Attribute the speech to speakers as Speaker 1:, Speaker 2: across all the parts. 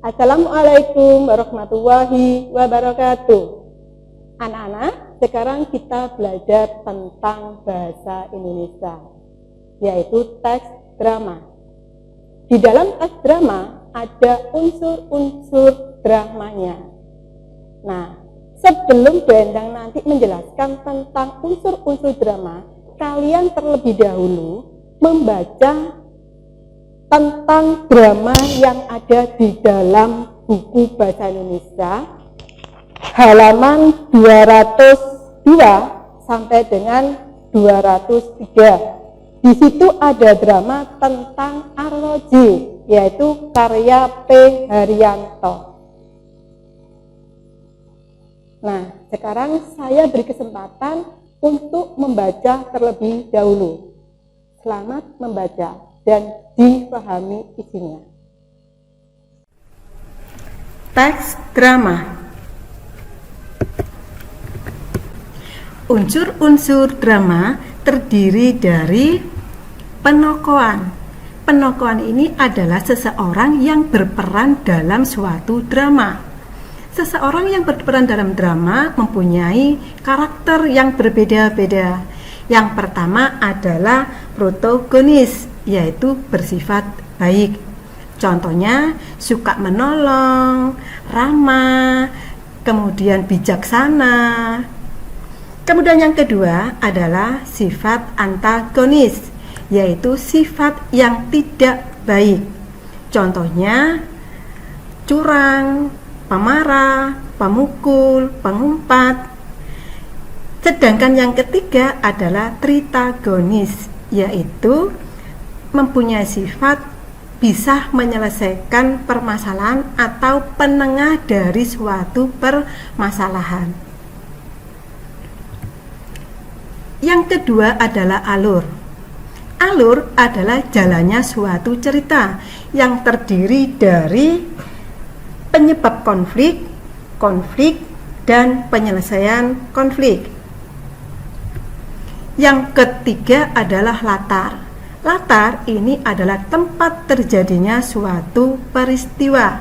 Speaker 1: Assalamualaikum warahmatullahi wabarakatuh. Anak-anak, sekarang kita belajar tentang bahasa Indonesia, yaitu teks drama. Di dalam teks drama ada unsur-unsur dramanya. Nah, sebelum Bu Endang nanti menjelaskan tentang unsur-unsur drama, kalian terlebih dahulu membaca tentang drama yang ada di dalam buku Bahasa Indonesia halaman 202 sampai dengan 203. Di situ ada drama tentang arloji, yaitu karya P. Haryanto. Nah, sekarang saya beri kesempatan untuk membaca terlebih dahulu. Selamat membaca dan dipahami isinya. Teks drama. Unsur-unsur drama terdiri dari penokohan. Penokohan ini adalah seseorang yang berperan dalam suatu drama. Seseorang yang berperan dalam drama mempunyai karakter yang berbeda-beda. Yang pertama adalah protagonis, yaitu bersifat baik. Contohnya suka menolong, ramah, kemudian bijaksana. Kemudian yang kedua adalah sifat antagonis, yaitu sifat yang tidak baik. Contohnya curang, pemarah, pemukul, pengumpat. Sedangkan yang ketiga adalah tritagonis, yaitu mempunyai sifat bisa menyelesaikan permasalahan atau penengah dari suatu permasalahan. Yang kedua adalah alur. Alur adalah jalannya suatu cerita yang terdiri dari penyebab konflik, dan penyelesaian konflik. Yang ketiga adalah latar. Latar ini adalah tempat terjadinya suatu peristiwa.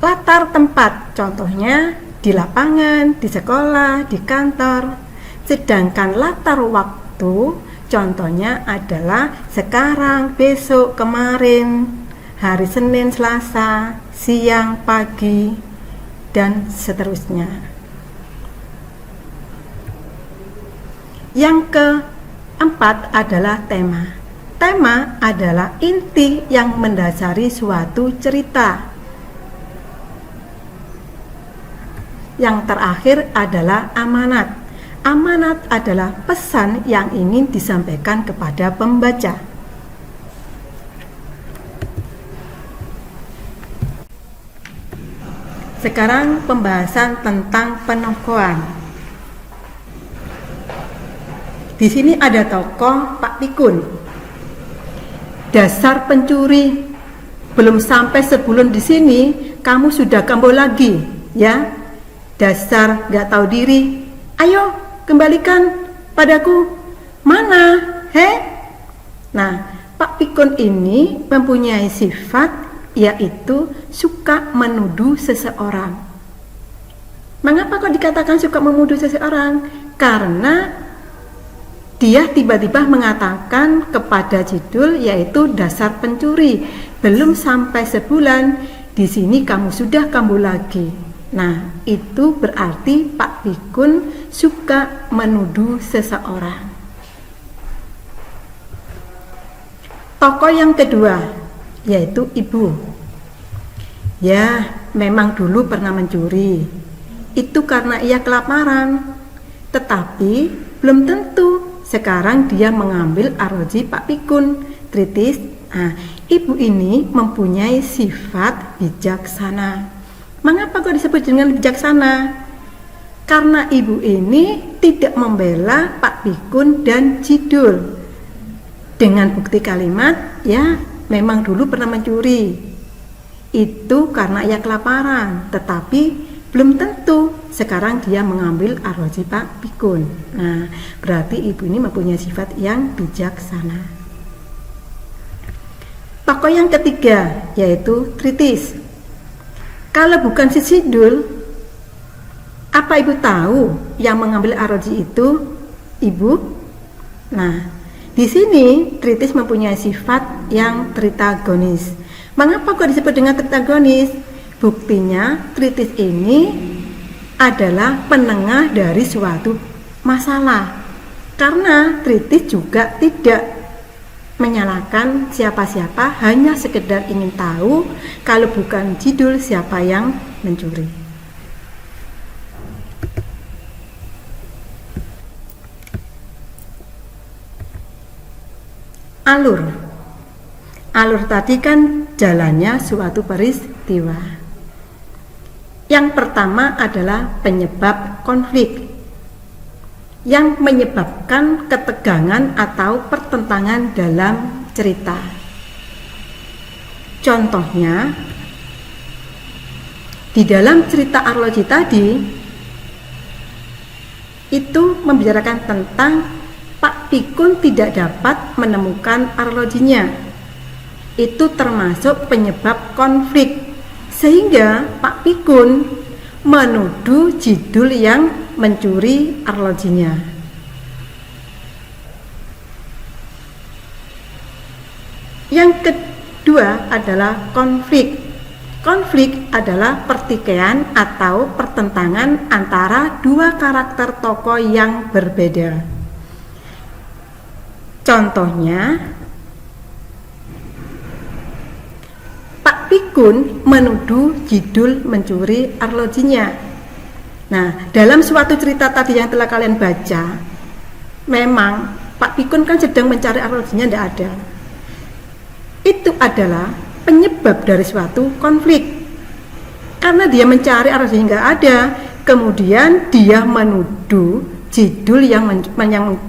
Speaker 1: Latar tempat, contohnya di lapangan, di sekolah, di kantor. Sedangkan latar waktu, contohnya adalah sekarang, besok, kemarin, hari Senin, Selasa, siang, pagi, dan seterusnya. Yang keempat adalah tema. Tema adalah inti yang mendasari suatu cerita. Yang terakhir adalah amanat. Amanat adalah pesan yang ingin disampaikan kepada pembaca. Sekarang pembahasan tentang penokohan. Di sini ada tokoh Pak Pikun. Dasar pencuri, belum sampai sebulan di sini kamu sudah kambuh lagi, ya? Dasar nggak tahu diri. Ayo kembalikan padaku. Mana? Nah, Pak Pikun ini mempunyai sifat yaitu suka menuduh seseorang. Mengapa kok dikatakan suka menuduh seseorang? Karena dia tiba-tiba mengatakan kepada judul yaitu dasar pencuri, belum sampai sebulan di sini kamu sudah kambuh lagi. Nah, itu berarti Pak Pikun suka menuduh seseorang. Tokoh yang kedua yaitu ibu. Ya, memang dulu pernah mencuri. Itu karena ia kelaparan. Tetapi belum tentu sekarang dia mengambil arloji Pak Pikun, tritis. Nah, ibu ini mempunyai sifat bijaksana. Mengapa kok disebut dengan bijaksana? Karena ibu ini tidak membela Pak Pikun dan Jidul. Dengan bukti kalimat, ya memang dulu pernah mencuri. Itu karena ia kelaparan, tetapi belum tentu sekarang dia mengambil arloji Pak Pikun. Nah, berarti ibu ini mempunyai sifat yang bijaksana. Tokoh yang ketiga yaitu Kritis. Kalau bukan si Sidul, apa ibu tahu yang mengambil Aroji itu ibu? Nah, di sini Kritis mempunyai sifat yang tritagonis. Mengapa kok disebut dengan tritagonis? Buktinya Kritis ini adalah penengah dari suatu masalah. Karena Kritis juga tidak menyalahkan siapa-siapa, hanya sekedar ingin tahu kalau bukan Sidul siapa yang mencuri. Alur tadi kan jalannya suatu peristiwa. Yang pertama adalah penyebab konflik yang menyebabkan ketegangan atau pertentangan dalam cerita. Contohnya, di dalam cerita Arloji tadi itu membicarakan tentang Pak Pikun tidak dapat menemukan arlojinya. Itu termasuk penyebab konflik, sehingga Pak Pikun menuduh Sidul yang mencuri arlojinya. Yang kedua adalah konflik. Konflik adalah pertikaian atau pertentangan antara dua karakter tokoh yang berbeda. Contohnya, Pak Pikun menuduh Sidul mencuri arlojinya. Nah, dalam suatu cerita tadi yang telah kalian baca, memang Pak Pikun kan sedang mencari arlojinya, tidak ada. Itu adalah penyebab dari suatu konflik. Karena dia mencari arlojinya nggak ada, kemudian dia menuduh Sidul yang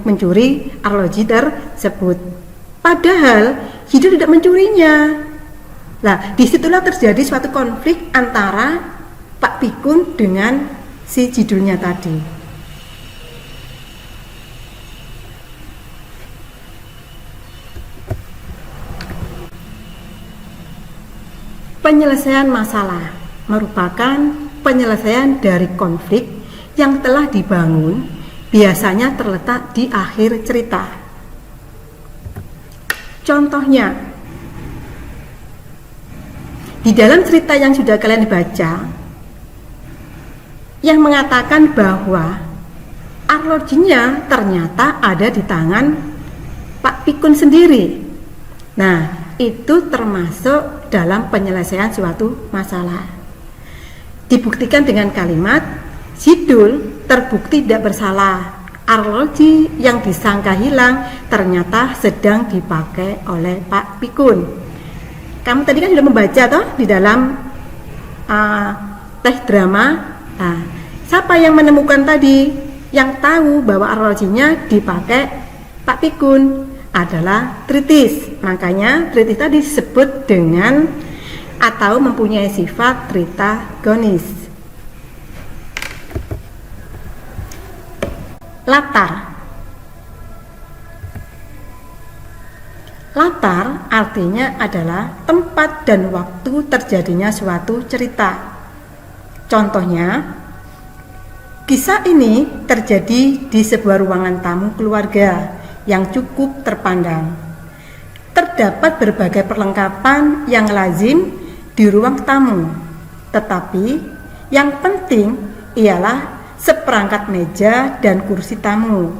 Speaker 1: mencuri arloji tersebut. Padahal Sidul tidak mencurinya. Nah, disitulah terjadi suatu konflik antara Pak Pikun dengan si Sidulnya tadi. Penyelesaian masalah merupakan penyelesaian dari konflik yang telah dibangun, biasanya terletak di akhir cerita. Contohnya, di dalam cerita yang sudah kalian baca, yang mengatakan bahwa arlojinya ternyata ada di tangan Pak Pikun sendiri. Nah, itu termasuk dalam penyelesaian suatu masalah. Dibuktikan dengan kalimat Sidul terbukti tidak bersalah. Arloji yang disangka hilang ternyata sedang dipakai oleh Pak Pikun. Kamu tadi kan sudah membaca toh di dalam teks drama. Nah, siapa yang menemukan tadi? Yang tahu bahwa arlojinya dipakai Pak Pikun adalah Kritis. Makanya Kritis tadi disebut dengan atau mempunyai sifat tritagonis. Latar artinya adalah tempat dan waktu terjadinya suatu cerita. Contohnya, kisah ini terjadi di sebuah ruangan tamu keluarga yang cukup terpandang. Terdapat berbagai perlengkapan yang lazim di ruang tamu, tetapi yang penting ialah seperangkat meja dan kursi tamu.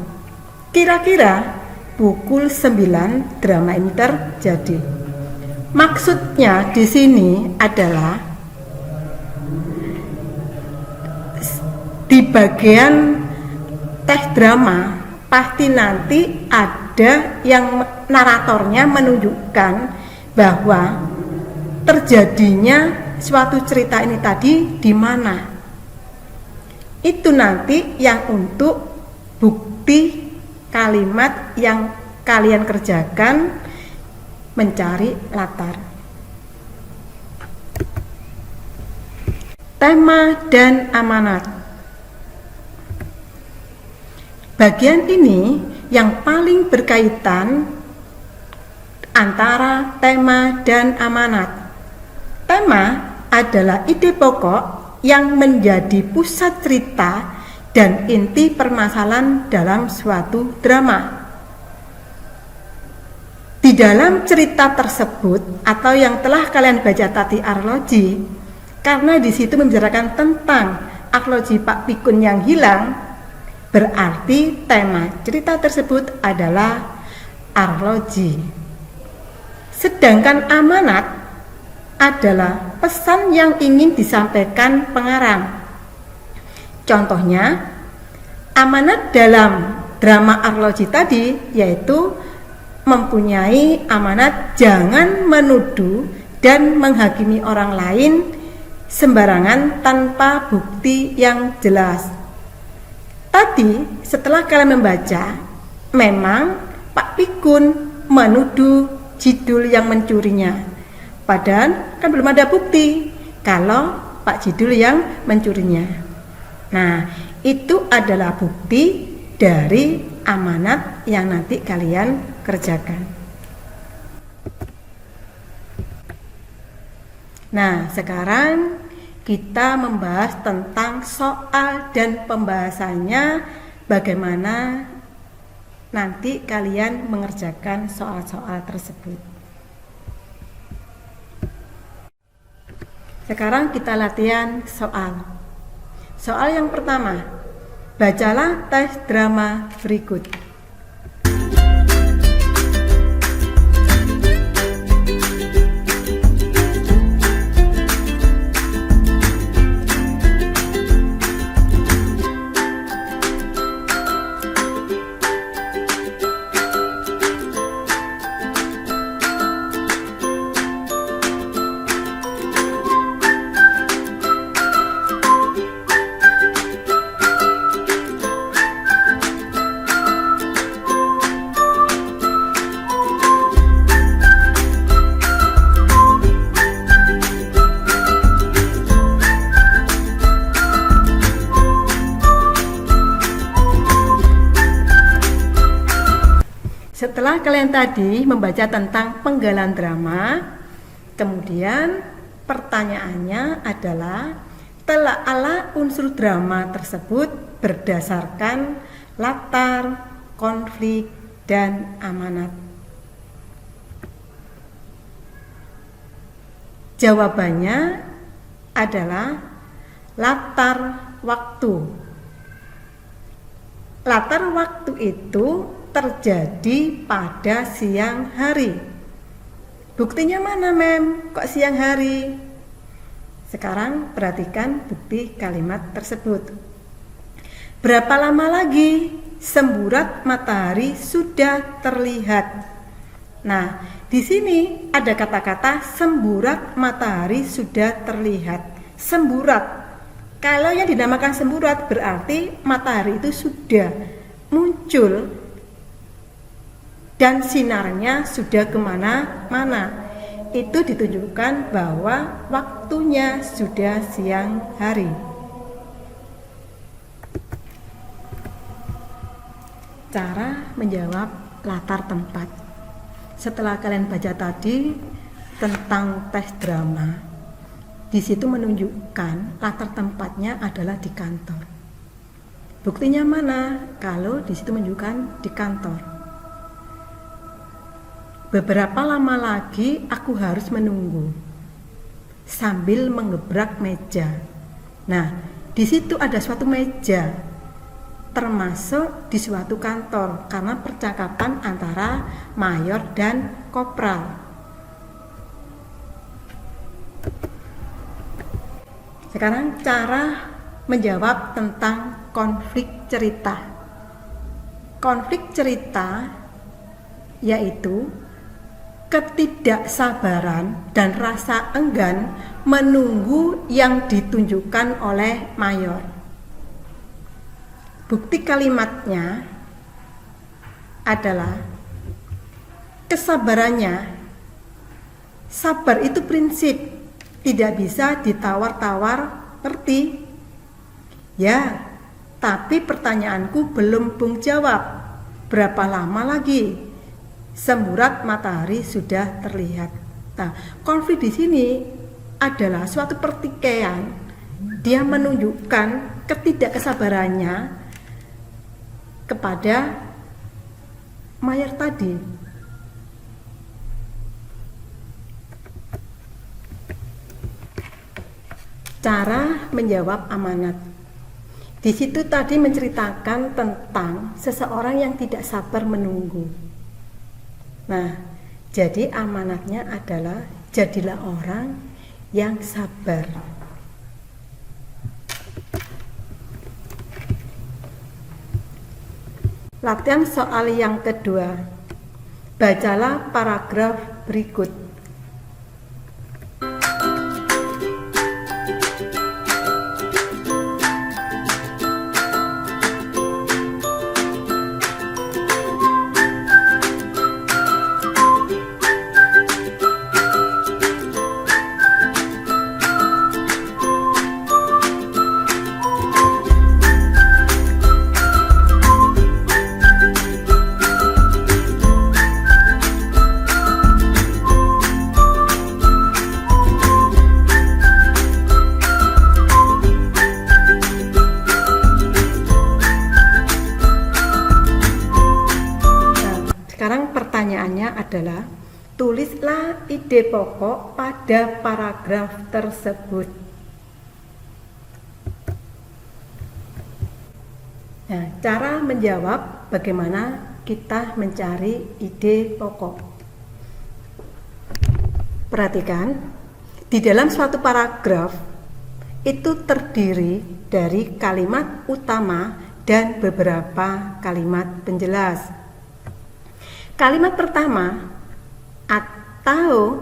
Speaker 1: Kira-kira pukul 9 drama ini terjadi. Maksudnya di sini adalah di bagian teks drama pasti nanti ada yang naratornya menunjukkan bahwa terjadinya suatu cerita ini tadi di mana. Itu nanti yang untuk bukti kalimat yang kalian kerjakan mencari latar. Tema dan amanat. Bagian ini yang paling berkaitan antara tema dan amanat. Tema adalah ide pokok yang menjadi pusat cerita dan inti permasalahan dalam suatu drama. Di dalam cerita tersebut atau yang telah kalian baca tadi arloji, karena di situ membicarakan tentang arloji Pak Pikun yang hilang, berarti tema cerita tersebut adalah arloji. Sedangkan amanat adalah pesan yang ingin disampaikan pengarang. Contohnya, amanat dalam drama arloji tadi yaitu mempunyai amanat jangan menuduh dan menghakimi orang lain sembarangan tanpa bukti yang jelas. Tadi setelah kalian membaca, memang Pak Pikun menuduh Jidul yang mencurinya, padahal kan belum ada bukti kalau Pak Jidul yang mencurinya. Nah, itu adalah bukti dari amanat yang nanti kalian kerjakan. Nah, sekarang kita membahas tentang soal dan pembahasannya, bagaimana nanti kalian mengerjakan soal-soal tersebut. Sekarang kita latihan soal. Soal yang pertama, bacalah teks drama berikut. Setelah kalian tadi membaca tentang penggalan drama, kemudian pertanyaannya adalah telaalah unsur drama tersebut berdasarkan latar, konflik, dan amanat. Jawabannya adalah latar waktu. Latar waktu itu terjadi pada siang hari. Buktinya mana, Mem? Kok siang hari? Sekarang perhatikan bukti kalimat tersebut. Berapa lama lagi semburat matahari sudah terlihat? Nah, di sini ada kata-kata semburat matahari sudah terlihat. Semburat. Kalau yang dinamakan semburat berarti matahari itu sudah muncul dan sinarnya sudah kemana-mana. Itu ditunjukkan bahwa waktunya sudah siang hari. Cara menjawab latar tempat. Setelah kalian baca tadi tentang tes drama, di situ menunjukkan latar tempatnya adalah di kantor. Buktinya mana? Kalau di situ menunjukkan di kantor. Beberapa lama lagi aku harus menunggu sambil mengebrak meja. Nah, di situ ada suatu meja, termasuk di suatu kantor karena percakapan antara mayor dan kopral. Sekarang cara menjawab tentang konflik cerita. Konflik cerita yaitu ketidaksabaran dan rasa enggan menunggu yang ditunjukkan oleh mayor. Bukti kalimatnya adalah kesabarannya. Sabar itu prinsip, tidak bisa ditawar-tawar, ngerti? Ya, tapi pertanyaanku belum Bung jawab. Berapa lama lagi? semburat matahari sudah terlihat. Nah, konflik di sini adalah suatu pertikaian. Dia menunjukkan ketidaksabarannya kepada Mayer tadi. Cara menjawab amanat. Di situ tadi menceritakan tentang seseorang yang tidak sabar menunggu. Nah, jadi amanatnya adalah jadilah orang yang sabar. Latihan soal yang kedua. Bacalah paragraf berikut. Sekarang pertanyaannya adalah tulislah ide pokok pada paragraf tersebut. Nah, cara menjawab bagaimana kita mencari ide pokok. Perhatikan, di dalam suatu paragraf itu terdiri dari kalimat utama dan beberapa kalimat penjelas. Kalimat pertama atau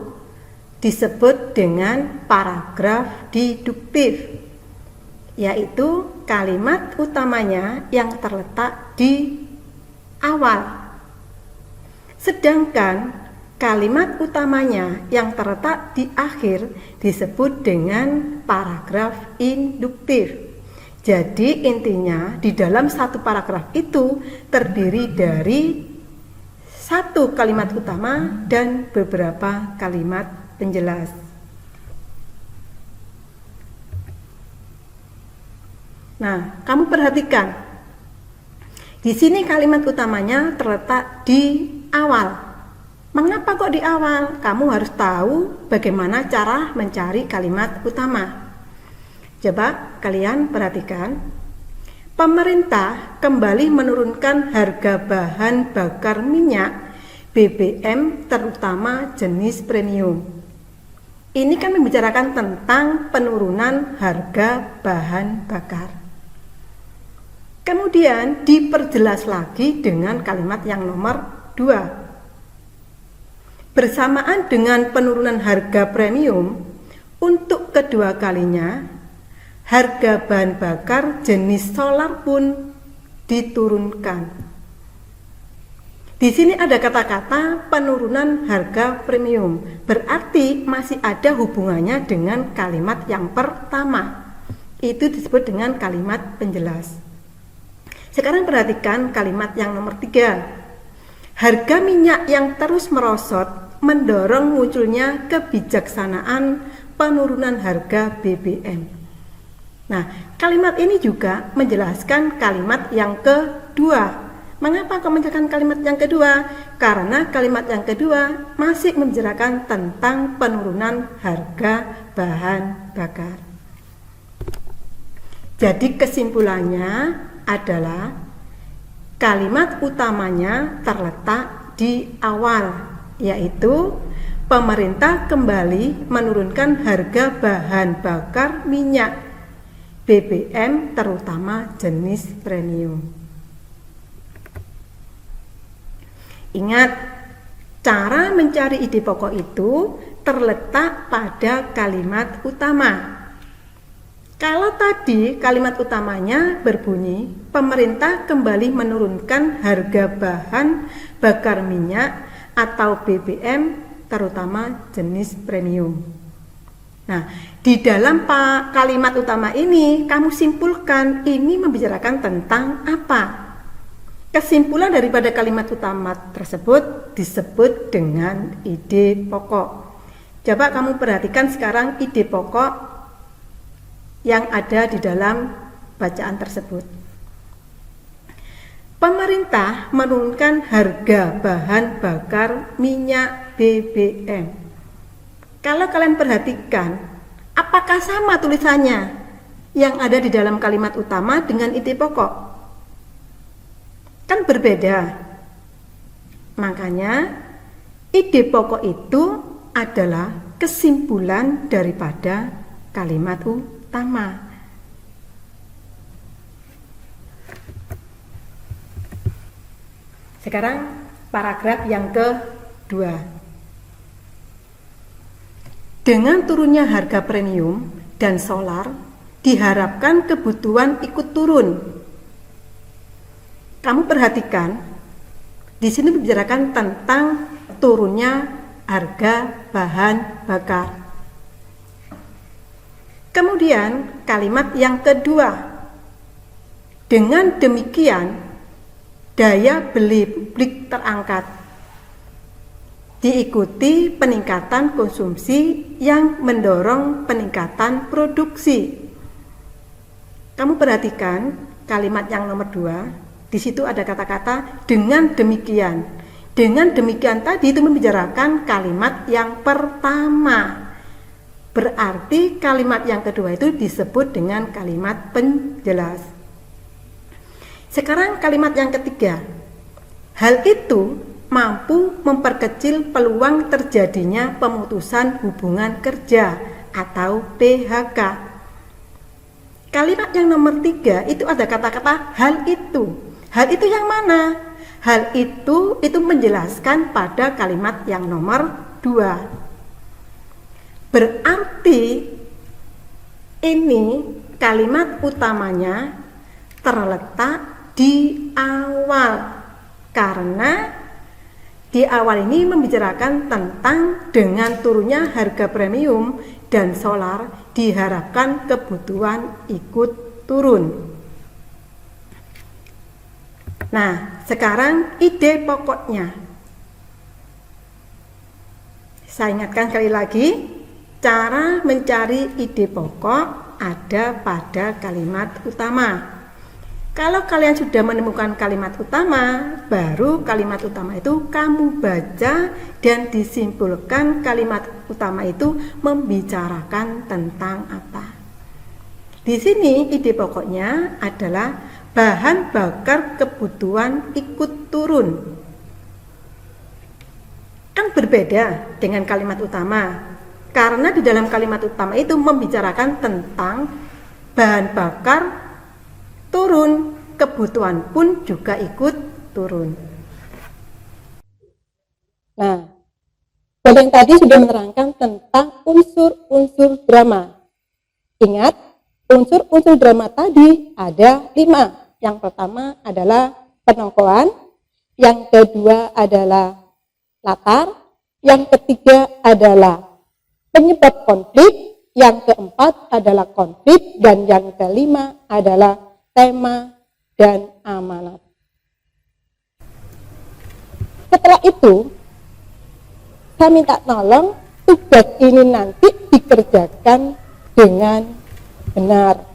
Speaker 1: disebut dengan paragraf deduktif, yaitu kalimat utamanya yang terletak di awal. Sedangkan kalimat utamanya yang terletak di akhir disebut dengan paragraf induktif. Jadi intinya di dalam satu paragraf itu terdiri dari satu kalimat utama dan beberapa kalimat penjelas. Nah, kamu perhatikan. Di sini kalimat utamanya terletak di awal. Mengapa kok di awal? Kamu harus tahu bagaimana cara mencari kalimat utama. Coba kalian perhatikan. Pemerintah kembali menurunkan harga bahan bakar minyak BBM terutama jenis premium. Ini kan membicarakan tentang penurunan harga bahan bakar. Kemudian diperjelas lagi dengan kalimat yang nomor 2. Bersamaan dengan penurunan harga premium, untuk kedua kalinya harga bahan bakar jenis solar pun diturunkan. Di sini ada kata-kata penurunan harga premium, berarti masih ada hubungannya dengan kalimat yang pertama. Itu disebut dengan kalimat penjelas. Sekarang perhatikan kalimat yang nomor 3. Harga minyak yang terus merosot mendorong munculnya kebijaksanaan penurunan harga BBM. Nah, kalimat ini juga menjelaskan kalimat yang kedua. Mengapa kau menjelaskan kalimat yang kedua? Karena kalimat yang kedua masih membicarakan tentang penurunan harga bahan bakar. Jadi kesimpulannya adalah kalimat utamanya terletak di awal, yaitu pemerintah kembali menurunkan harga bahan bakar minyak BBM terutama jenis premium. Ingat, cara mencari ide pokok itu terletak pada kalimat utama. Kalau tadi kalimat utamanya berbunyi, pemerintah kembali menurunkan harga bahan bakar minyak atau BBM terutama jenis premium. Nah, di dalam kalimat utama ini kamu simpulkan ini membicarakan tentang apa. Kesimpulan daripada kalimat utama tersebut disebut dengan ide pokok. Coba kamu perhatikan sekarang ide pokok yang ada di dalam bacaan tersebut. Pemerintah menurunkan harga bahan bakar minyak BBM. Kalau kalian perhatikan, apakah sama tulisannya yang ada di dalam kalimat utama dengan ide pokok? Kan berbeda. Makanya ide pokok itu adalah kesimpulan daripada kalimat utama. Sekarang paragraf yang kedua. Dengan turunnya harga premium dan solar, diharapkan kebutuhan ikut turun. Kamu perhatikan, di sini membicarakan tentang turunnya harga bahan bakar. Kemudian kalimat yang kedua, dengan demikian daya beli publik terangkat, diikuti peningkatan konsumsi yang mendorong peningkatan produksi. Kamu perhatikan kalimat yang nomor 2. Di situ ada kata-kata dengan demikian. Dengan demikian tadi itu membicarakan kalimat yang pertama. Berarti kalimat yang kedua itu disebut dengan kalimat penjelas. Sekarang kalimat yang ketiga. Hal itu mampu memperkecil peluang terjadinya pemutusan hubungan kerja atau PHK. Kalimat yang nomor 3 itu ada kata-kata hal itu. Hal itu yang mana? Hal itu menjelaskan pada kalimat yang nomor 2. Berarti ini kalimat utamanya terletak di awal. Karena di awal ini membicarakan tentang dengan turunnya harga premium dan solar diharapkan kebutuhan ikut turun. Nah, sekarang ide pokoknya. Saya ingatkan sekali lagi, cara mencari ide pokok ada pada kalimat utama. Kalau kalian sudah menemukan kalimat utama, baru kalimat utama itu kamu baca dan disimpulkan kalimat utama itu membicarakan tentang apa. Di sini ide pokoknya adalah bahan bakar kebutuhan ikut turun. Kan berbeda dengan kalimat utama. Karena di dalam kalimat utama itu membicarakan tentang bahan bakar turun, kebutuhan pun juga ikut turun.
Speaker 2: Nah, yang tadi sudah menerangkan tentang unsur-unsur drama. Ingat, unsur-unsur drama tadi ada 5. Yang pertama adalah penongkolan, yang kedua adalah latar, yang ketiga adalah penyebab konflik, yang keempat adalah konflik, dan yang kelima adalah tema dan amanat. Setelah itu, saya minta tolong tugas ini nanti dikerjakan dengan benar.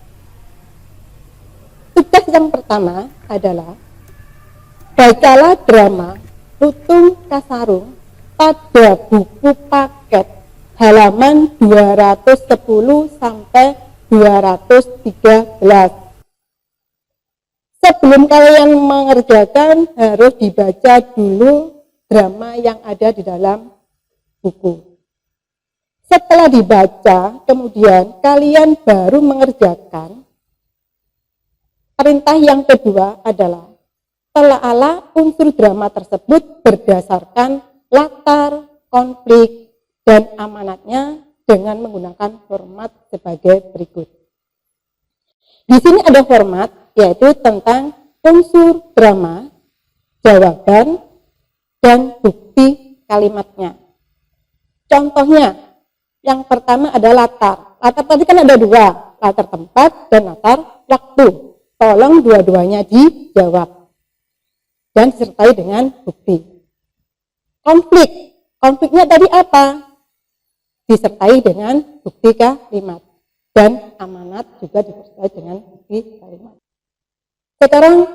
Speaker 2: Tugas yang pertama adalah bacalah drama Lutung Kasarung pada buku paket halaman 210 sampai 213. Sebelum kalian mengerjakan harus dibaca dulu drama yang ada di dalam buku. Setelah dibaca, kemudian kalian baru mengerjakan. Perintah yang kedua adalah telaalah unsur drama tersebut berdasarkan latar, konflik, dan amanatnya dengan menggunakan format sebagai berikut. Di sini ada format yaitu tentang unsur drama, jawaban, dan bukti kalimatnya. Contohnya, yang pertama ada latar. Latar tadi kan ada 2, latar tempat dan latar waktu. Tolong dua-duanya dijawab. dan disertai dengan bukti. Konfliknya tadi apa? Disertai dengan bukti kalimat, dan amanat juga disertai dengan bukti kalimat. Sekarang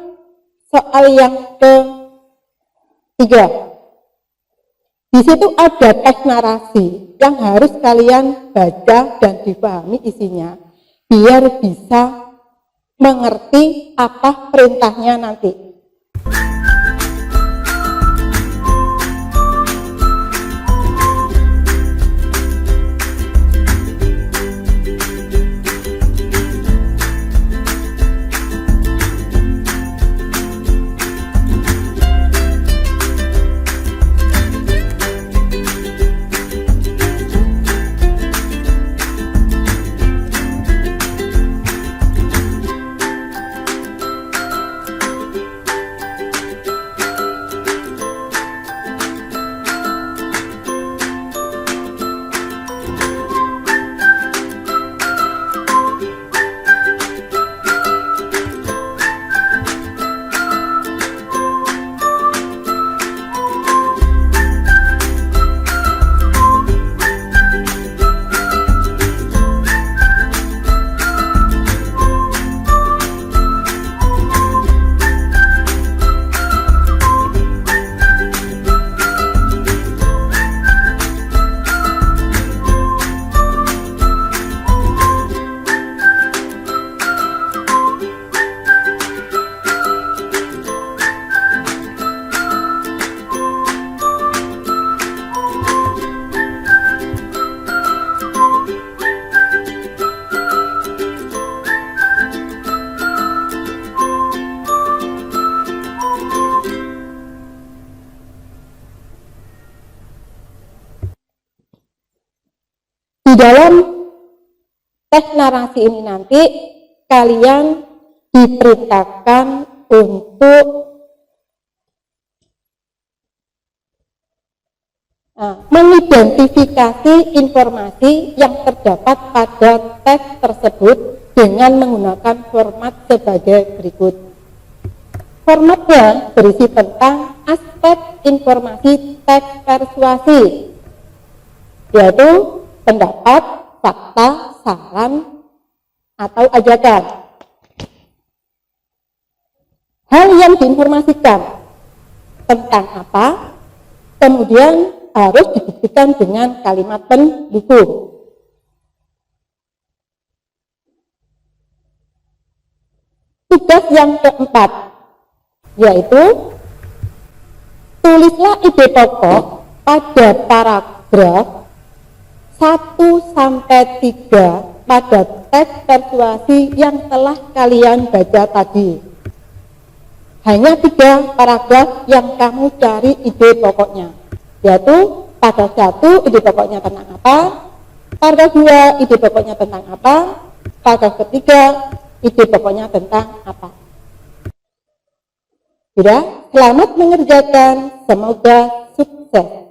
Speaker 2: soal yang ketiga. Di situ ada teks narasi yang harus kalian baca dan dipahami isinya biar bisa mengerti apa perintahnya nanti. Di dalam teks narasi ini nanti kalian diperintahkan untuk mengidentifikasi informasi yang terdapat pada teks tersebut dengan menggunakan format sebagai berikut. Formatnya berisi tentang aspek informasi teks persuasi, yaitu pendapat, fakta, saran, atau ajakan. Hal yang diinformasikan tentang apa, kemudian harus dibuktikan dengan kalimat pendukung. Tugas yang keempat, yaitu tulislah ide pokok pada paragraf 1-3 pada teks persuasi yang telah kalian baca tadi. Hanya 3 paragraf yang kamu cari ide pokoknya, yaitu paragraf 1 ide pokoknya tentang apa, paragraf 2 ide pokoknya tentang apa, paragraf ketiga ide pokoknya tentang apa. Sudah, selamat mengerjakan, semoga sukses.